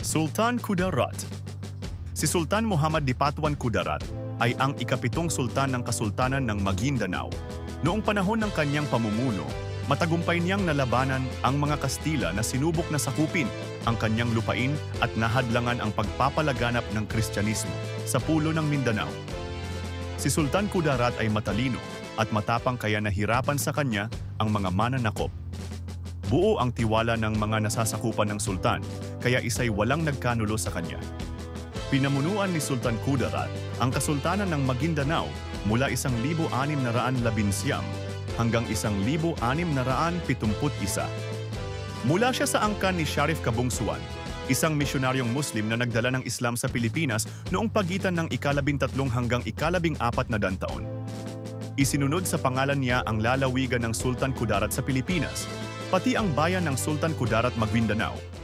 Sultan Kudarat. Si Sultan Muhammad Dipatuan Kudarat ay ang ikapitong sultan ng Kasultanan ng Maguindanao. Noong panahon ng kanyang pamumuno, matagumpay niyang nalabanan ang mga Kastila na sinubok na sakupin ang kanyang lupain at nahadlangan ang pagpapalaganap ng Kristyanismo sa pulo ng Mindanao. Si Sultan Kudarat ay matalino at matapang kaya nahirapan sa kanya ang mga mananakop. Buo ang tiwala ng mga nasasakupan ng sultan, kaya isa'y walang nagkanulo sa kanya. Pinamunuan ni Sultan Kudarat ang Kasultanan ng Maguindanao mula 1611 hanggang 1671. Mula siya sa angkan ni Sharif Kabungsuan, isang misyonaryong Muslim na nagdala ng Islam sa Pilipinas noong pagitan ng ika-13 hanggang ika-14 na taon. Isinunod sa pangalan niya ang lalawigan ng Sultan Kudarat sa Pilipinas, pati ang bayan ng Sultan Kudarat Maguindanao